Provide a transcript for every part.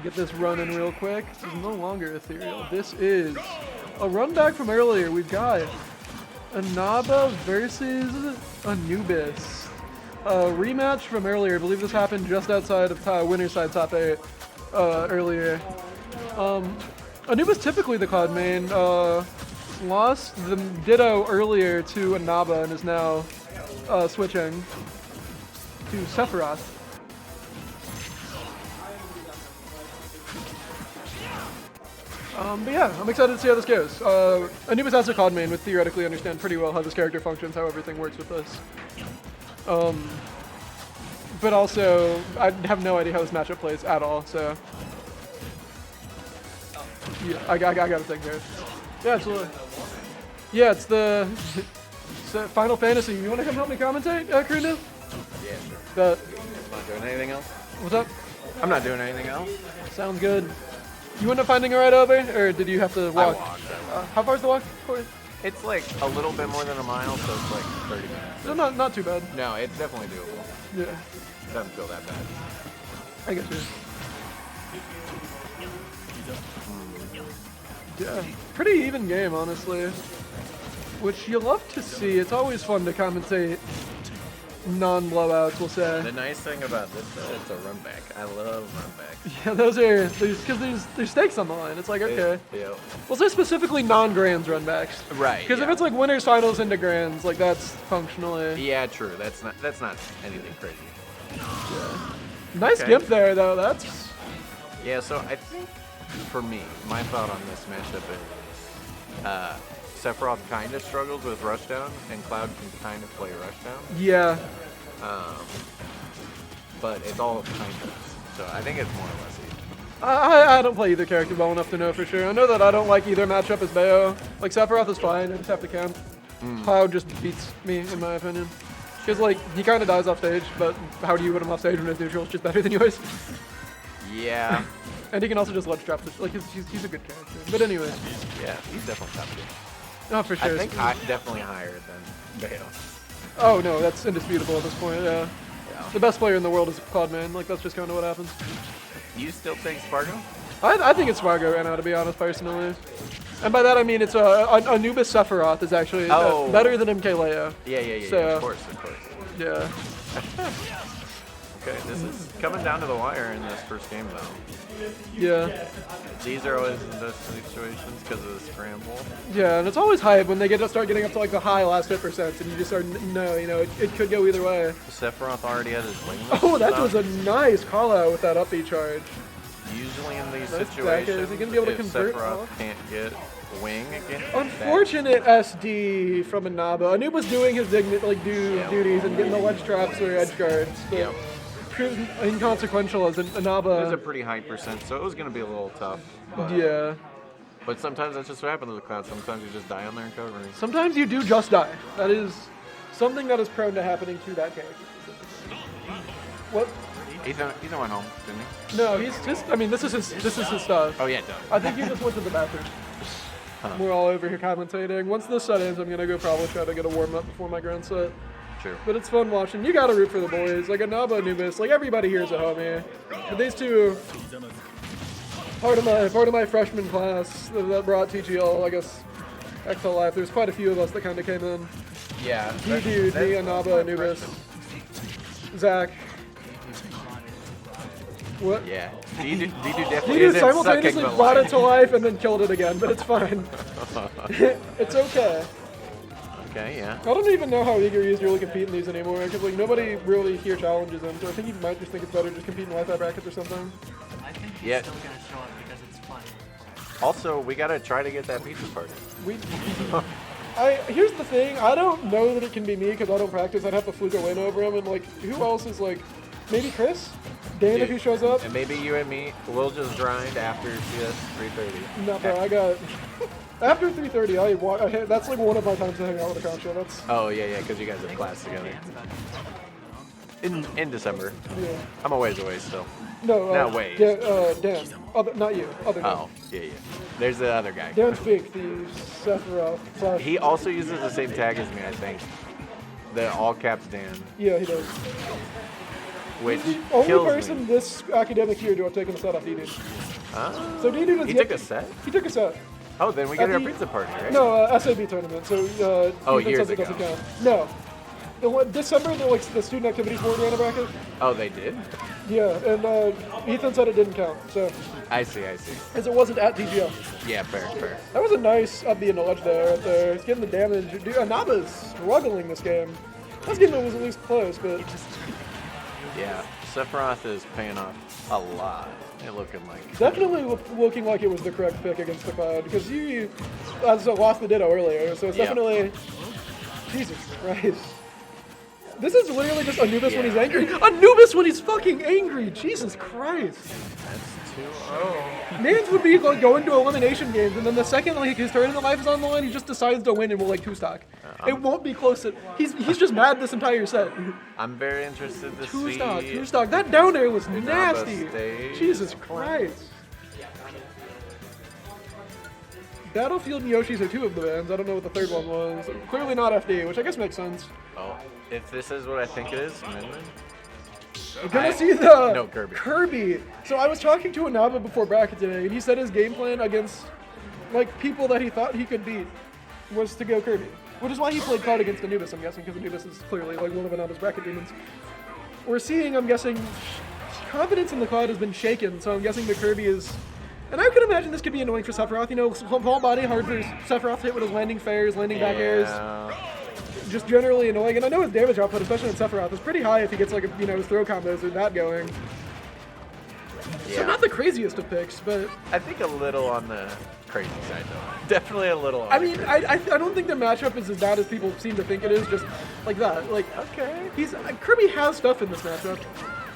Get this running real quick. This is no longer ethereal. This is a run back from earlier. We've got Inaba versus Anubis. A rematch from earlier. I believe this happened just outside of winner's side top 8 earlier. Anubis typically the Cloud main. Lost the Ditto earlier to Inaba and is now switching to Sephiroth. But yeah, I'm excited to see how this goes. Anubis as a COD main would theoretically understand pretty well how this character functions, how everything works with this. But also, I have no idea how this matchup plays at all, so... Yeah, I gotta think here. Yeah, absolutely. Yeah, it's the Final Fantasy. You want to come help me commentate, Karina? Yeah, sure. I'm not doing anything else. What's up? I'm not doing anything else. Sounds good. You end up finding a ride over, or did you have to walk? I walked. How far is the walk for you? It's like a little bit more than a mile, so it's like 30 minutes. So not too bad. No, it's definitely doable. Yeah. It doesn't feel that bad. I guess you. Yeah, pretty even game, honestly. Which you love to see. It's always fun to commentate non-blowouts, we'll say. The nice thing about this, though, it's a run back. I love run backs. Yeah, those are, because there's stakes on the line. It's like, okay. Yeah. Well, so specifically non-grands run backs. Right. Because if it's like winners, finals into grands, like that's functionally. Yeah, true. That's not anything crazy. Yeah. Nice gimp there, though. That's. Yeah. So I think for me, my thought on this matchup is, Sephiroth kind of struggles with rushdown, and Cloud can kind of play rushdown. Yeah. But it's all kind of. So I think it's more or less even. I don't play either character well enough to know for sure. I know that I don't like either matchup as Bayo. Like, Sephiroth is fine, I just have to camp. Cloud just beats me, in my opinion. Because, like, he kind of dies off stage, but how do you put him off stage when his neutral is just better than yours? Yeah. And he can also just ledge trap. Like, he's a good character. But anyway. Yeah, he's definitely top tier. Oh, for sure. I think definitely higher than Bayo. Oh, no, that's indisputable at this point, yeah. The best player in the world is Cloud man. Like, that's just kind of what happens. You still think Spargo? I think it's Spargo right now, to be honest, personally. And by that I mean it's Anubis Sephiroth is actually better than MK Leo. Yeah, so, of course. Yeah. Okay, this is coming down to the wire in this first game, though. Yeah. These are always in those situations because of the scramble. Yeah, and it's always hype when they start getting up to like the high last hit percents, and you just start it could go either way. Sephiroth already has his wing. Oh, that was a nice call out with that up B charge. Usually in these nice situations, is he gonna be able to convert? Sephiroth can't get wing again. Unfortunate SD from Inaba. Anubis doing his duties and getting the ledge traps or edge guards. But inconsequential as Inaba. It was a pretty high percent, so it was going to be a little tough. But, yeah. But sometimes that's just what happens with Cloud. Sometimes you just die on there and covering. Sometimes you do just die. That is something that is prone to happening to that character. What? Ethan went home, didn't he? No, he's just. I mean, this is his stuff. Oh yeah, done. I think he just went to the bathroom. We're all over here commentating. Once this set ends, I'm gonna go probably try to get a warm up before my grand set. True. But it's fun watching. You gotta root for the boys. Like Inaba, Anubis. Like everybody here is a homie. But these two, part of my freshman class that brought TGL, I guess, back to life. There's quite a few of us that kind of came in. Yeah. Me, Inaba, Anubis, Zach. What? Yeah. D2 definitely isn't simultaneously sucking, brought it to life and then killed it again, but it's fine. It's okay. Okay, yeah. I don't even know how eager he is to really compete in these anymore, because like nobody really here challenges him, so I think he might just think it's better just compete in Wi-Fi brackets or something. I think he's still going to show up because it's fun. Also, we got to try to get that pizza party. Here's the thing, I don't know that it can be me because I don't practice. I'd have to fluke a win over him, and like, who else is like, maybe Chris? Dan, if he shows up? And maybe you and me, we'll just grind after CS 3:30. No, bro, I got... After 3:30, that's like one of my times to hang out with a Concha. That's... Oh, yeah, because you guys have class together. In December. Yeah. I'm a ways away still. No, wait. Dan. Not you. Other Dan. Oh, yeah. There's the other guy. Dan's big, the Sephiroth. He also uses the same tag as me, I think. The all caps Dan. Yeah, he does. Yeah, he does. Yeah, he does. Yeah, Dan. He does. Dan. Dan. Other, not you. Other Dan. Dan speak, the Sephiroth. He also uses the same tag as me, I think. The all caps Dan. Yeah, he does. Yeah, he does. Yeah, he does. which The only kills person me. this academic year to have taken a set off D-Dude. So D-Dude is He yet- took a set? He took a set. Oh, then we get At our the- pizza party, right? No, SAB tournament. So Oh, Ethan years says it ago. doesn't count. No. December, the student activities board ran a bracket. Oh, they did? Yeah, and Ethan said it didn't count. So, I see. as it wasn't at TGL. Yeah, fair. That was a nice up B in the ledge there. Right there. He's getting the damage. Dude, Inaba's struggling this game. I was getting it was at least close, but Yeah, Sephiroth is paying off a lot. It looking like. definitely looking like it was the correct pick against the Cloud because you lost the Ditto earlier, so it's Yep. definitely Jesus Christ. This is literally just Anubis when he's Yeah. angry. Anubis when he's fucking angry. Jesus Christ. That's 2-0. Mans would be like going to elimination games, and then the second like his turn in the life is on the line, he just decides to win and will like two stock. It won't be close. He's just mad this entire set. I'm very interested to Two see. stock. That down air was Inaba nasty. stays. Jesus Christ. Battlefield and Yoshi's are two of the bands. I don't know what the third one was. Clearly not FD, which I guess makes sense. Oh, if this is what I think it is, Min-Min? We're gonna see the No, Kirby. Kirby. So I was talking to Inaba before bracket today, and he said his game plan against like people that he thought he could beat was to go Kirby, which is why he played Cloud against Anubis. I'm guessing because Anubis is clearly like one of Inaba's bracket demons. We're seeing, I'm guessing, confidence in the Cloud has been shaken. So I'm guessing the Kirby is. And I could imagine this could be annoying for Sephiroth. You know, small body, hard for Sephiroth to hit with his landing fairs, landing back airs. Just generally annoying. And I know his damage output, especially in Sephiroth, is pretty high if he gets like his throw combos or that going. Yeah. So not the craziest of picks, but I think a little on the crazy side, though. Definitely a little on I the mean, crazy I don't think the matchup is as bad as people seem to think it is. Just like that, like Okay. Kirby has stuff in this matchup.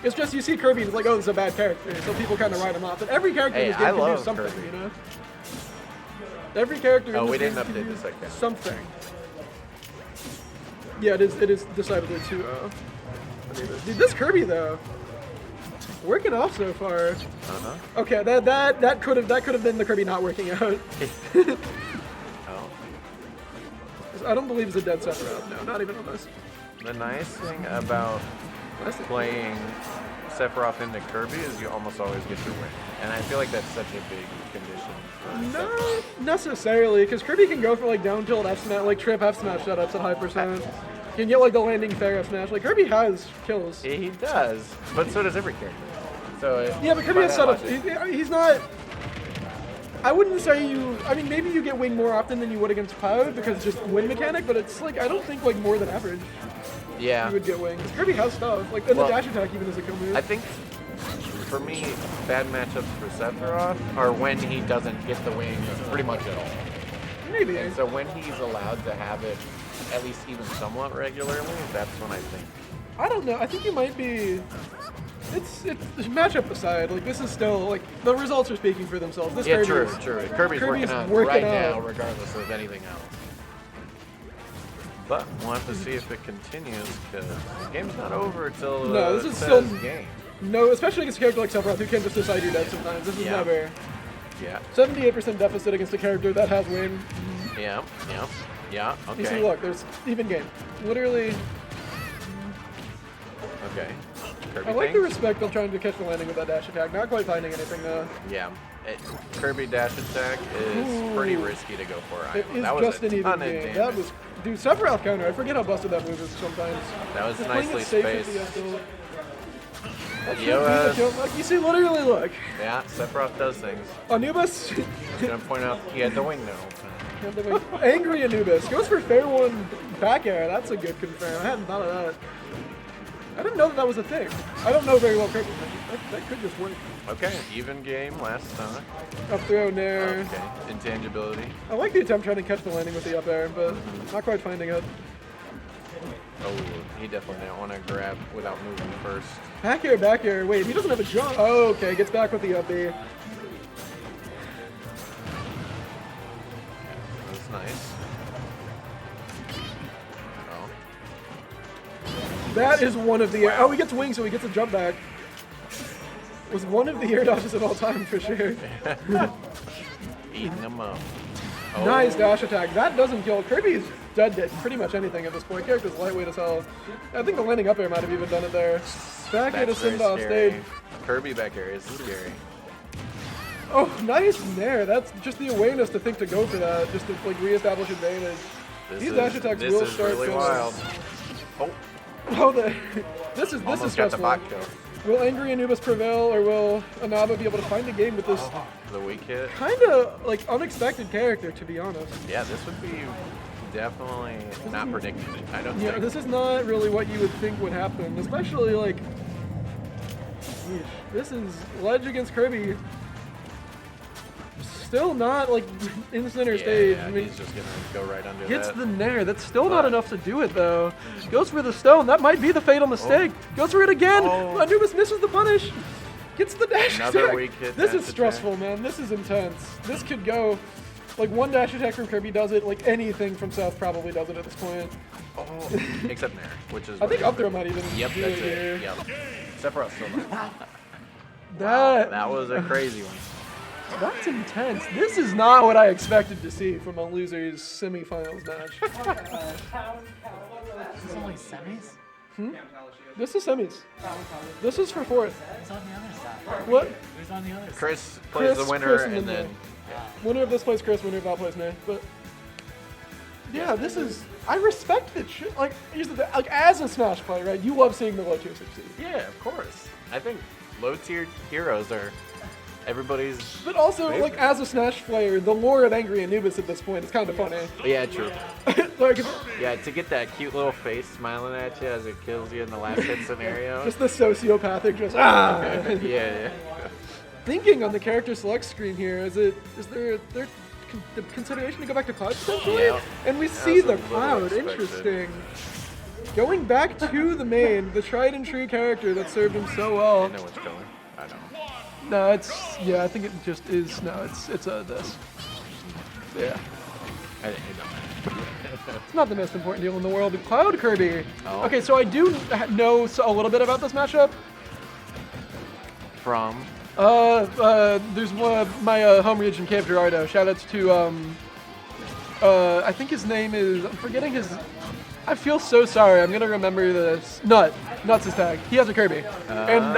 It's just you see Kirby and it's like, oh, this is a bad character, so people kind of write him off. But every character in Hey, this game I can do love something, Kirby. you know. Every character in Oh, this we game didn't can update do this, okay. something. Yeah, it is decidedly too. Dude, this Kirby though, working off so far. Okay, that could have been the Kirby not working out. Oh. I don't believe it's a dead Sephiroth. No, not even on this. The nice thing about playing Sephiroth into Kirby is you almost always get your win. And I feel like that's such a big condition for Sephiroth. Not necessarily, because Kirby can go for like down tilt F smash, like trip F smash setups at high percent. You can get like the landing fair F smash. Like Kirby has kills. He does, but so does every character. So Yeah, but Kirby by has that setups. logic- He's not. I wouldn't say you. I mean, maybe you get wing more often than you would against Cloud because it's just win mechanic, but it's like I don't think like more than average Yeah. you would get wing. 'Cause Kirby has stuff like and Well, the dash attack even is a kill move. I think for me, bad matchups for Sephiroth are when he doesn't get the wing pretty much at all. Maybe. And so when he's allowed to have it at least even somewhat regularly, that's when I think. I don't know. I think you might be. It's matchup aside. Like this is still like the results are speaking for themselves. This Yeah, Kirby true, is- true. Kirby's working out working right out. now, regardless of anything else. But we'll have to see if it continues, because the game's not over until No, this it is says still- game. No, especially against a character like Sephiroth who can just decide you're dead sometimes. This is Yeah. never. Yeah, 78% deficit against a character that has win. yeah, yeah, You see, okay. look, there's even game. Literally, Okay. Kirby I like the things? respect of trying to catch the landing with that dash attack. Not quite finding anything though. Yeah. Kirby dash attack is pretty Ooh. risky to go for. I It know. is That was just a an even ton of game. damage. That was, dude, Sephiroth counter. I forget how busted that move is sometimes. That was Just playing nicely it safe at spaced. the end of- That should Yo, be the kill. Like, you see, literally, look. Yeah, Sephiroth does things. Anubis, I'm gonna point out he had the wing the whole time. angry Anubis goes for fair one back air. That's a good confirm. I hadn't thought of that. I didn't know that was a thing. I don't know very well Kirby. That could just work. Okay, even game last time. Up throw nair. Okay, intangibility. I like the attempt trying to catch the landing with the up air, but not quite finding it. Oh, he definitely didn't want to grab without moving first. Back air, back air. Wait, he doesn't have a jump. Oh, okay. Gets back with the up B. That's nice. Oh, That is one of the. Oh, he gets wings, so he gets a jump back. Was one of the air dodges of all time for sure. eating him up. Oh, Nice dash attack. That doesn't kill. Kirby's dead to pretty much anything at this point. Character's lightweight as hell. I think the landing up air might have even done it there. Back air to send off stage. Kirby back air is scary. Oh, nice nair. That's just the awareness to think to go for that, just to like reestablish advantage. These dash attacks will start really feeling- wild. Oh, Oh, this is almost got the stressful. bot kill. Will Angry Anubis prevail, or will Inaba be able to find a game with this The weak hit. kind of like unexpected character, to be honest? Yeah, this would be definitely not predicted. I don't Yeah, think. this is not really what you would think would happen, especially like. Yeesh, this is Ledge against Kirby. Still not like in center stage. Yeah, I mean, he's just gonna go right under gets that. the nair. That's still not enough to do it though. Goes for the stone. That might be the fatal mistake. Goes for it again. Oh. Anubis misses the punish. Gets the dash Another attack. weak hit This dash is stressful, man. This is intense. This could go. Like one dash attack from Kirby does it. Like anything from South probably does it at this point. Oh, except nair, which is. I think up throw might even Yep, do that's it it. here. Yep. Sephiroth still not. That was a crazy one. That's intense. This is not what I expected to see from a losers semifinals match. This is only semis? This is semis. This is for fourth. Who's on the other side? What? Who's on the other side? Chris plays Chris, the winner, Chris, and and then Winner of this plays Chris, winner of that plays me. But yeah, this is. I respect that shit. Like, here's the thing, like as a Smash player, right? You love seeing the low tier succeed. yeah, of course. I think low tier heroes are everybody's. But also, favorite. like as a Smash player, the lore of Angry Anubis at this point is kind of funny. Yeah, true. Like, Yeah, to get that cute little face smiling at you as it kills you in the last hit scenario. just the sociopathic, just ah. yeah. Thinking on the character select screen here, is there the consideration to go back to Cloud potentially? Yeah. And we That see was a the little Cloud. expected. Interesting. Going back to the main, the tried and true character that served him so well. I know what's going. I don't. No, it's yeah. I think it just is. No, it's this. Yeah, I didn't know. it's not the most important deal in the world. Cloud Kirby. Oh. Okay, so I do know a little bit about this matchup. From. There's my home region, Cave Gerardo. Shoutouts to I think his name is. I'm forgetting his. I feel so sorry. I'm gonna remember this. Nuts his tag. He has a Kirby, and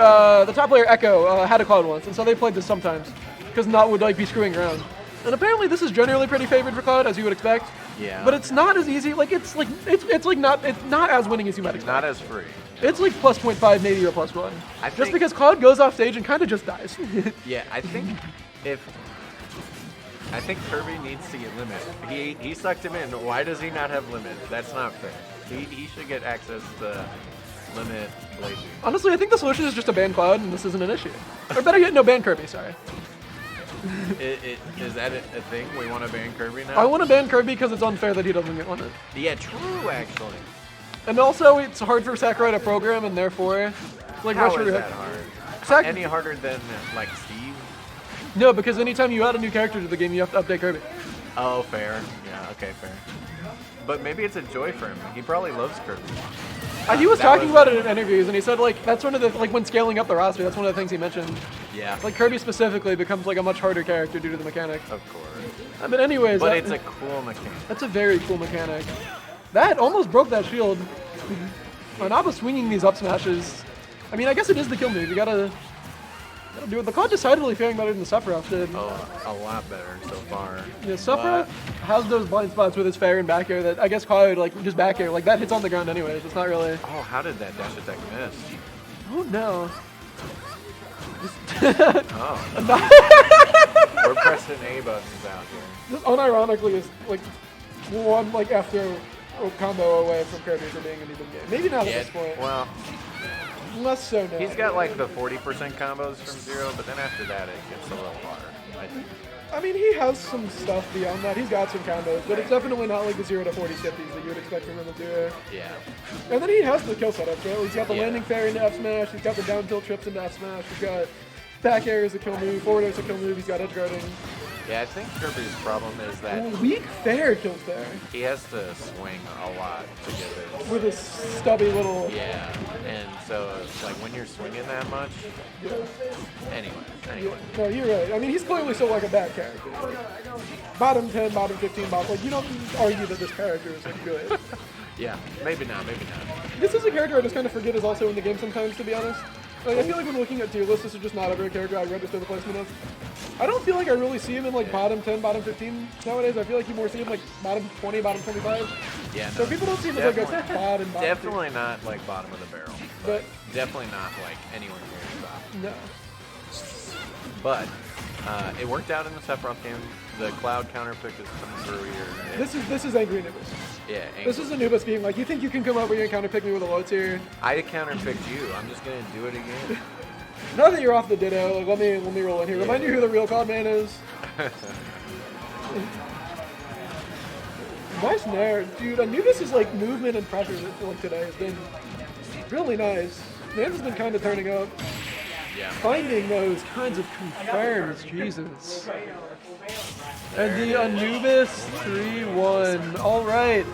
the top player Echo had a Cloud once, and so they played this sometimes because Nut would like be screwing around. And apparently this is generally pretty favored for Cloud, as you would expect. Yeah. But it's not as easy. Like it's not as winning as you might expect. Not as free. It's like plus 0.5 maybe or plus 1. I Just think- because Cloud goes off stage and kind of just dies. Yeah, I think Kirby needs to get limit. He sucked him in. Why does he not have limit? That's not fair. He should get access to limit Lazy. Honestly, I think the solution is just to ban Cloud, and this isn't an issue. Or better yet, no, ban Kirby, sorry. Is that a thing? We want to ban Kirby now? I want to ban Kirby because it's unfair that he doesn't get limit. Yeah, true, actually. And also, it's hard for Sakurai to program, and therefore, like, How Rush is Re- that hard? Sak- Any harder than, like, Steve? No, because anytime you add a new character to the game, you have to update Kirby. Oh, fair. Yeah, okay, fair. But maybe it's a joy for him. He probably loves Kirby. He was That talking was- about it in interviews, and he said, like, that's one of the, like, when scaling up the roster, that's one of the things he mentioned. Yeah, Like, Kirby specifically becomes, like, a much harder character due to the mechanic. of course. But anyways, But it's a cool mechanic. that's a very cool mechanic. That almost broke that shield. Inaba swinging these up smashes. I mean, I guess it is the kill move. You gotta do it. The Cloud decidedly faring better than the Sephiroth did. Oh, a lot better so far. Yeah, Sephiroth has those blind spots with his fair and back air that I guess Cloud, like, just back air. Like, that hits on the ground anyways. It's not really. Oh, how did that dash attack miss? Oh, no. Oh. We're pressing A buttons out here. This unironically is, like, one, like, after combo away from Kirby for being an even game. Maybe not at this point. Well, Less so now. he's got like the 40% combos from zero, but then after that it gets a little harder. I think. I mean, he has some stuff beyond that. He's got some combos, but it's definitely not like the 0 to 40 shifties that you would expect from him to do. Yeah. And then he has the kill setup, right? He's got the Yeah. landing fair into F smash. He's got the down tilt trips into F smash. He's got back air as a kill move. Forward air as a kill move. He's got edge guarding. Yeah, I think Kirby's problem is that Weak fair kills there. he has to swing a lot to get his with a stubby little. Yeah, and so like when you're swinging that much. Anyway. No, you're right. I mean, he's clearly still like a bad character. Like, bottom 10, bottom 15, bottom. Like, you don't argue that this character is like good. Yeah, maybe not. This is a character I just kind of forget is also in the game sometimes, to be honest. Like, I feel like when looking at tier lists, this is just not a very character I register the placement of. I don't feel like I really see him in like bottom 10, bottom 15 nowadays. I feel like you more see him like bottom 20, bottom 25. Yeah, So no, people don't see him as like a bottom. definitely not like bottom of the barrel, But definitely not like anywhere near the top. no. But it worked out in the Sephiroth game. The Cloud counterpick is coming through here. This is angry Anubis. Yeah, This is Anubis being like, you think you can come over here and counterpick me with a low tier? I counterpicked you. I'm just gonna do it again. Now that you're off the ditto, like, let me roll in here. Remind you who the real Cloud Man is. Nice nair, dude. Anubis' like movement and pressure like today has been really nice. Man's has been kind of turning up. Yeah. Finding those kinds of confirms, Jesus. And the Anubis 3-1. All right.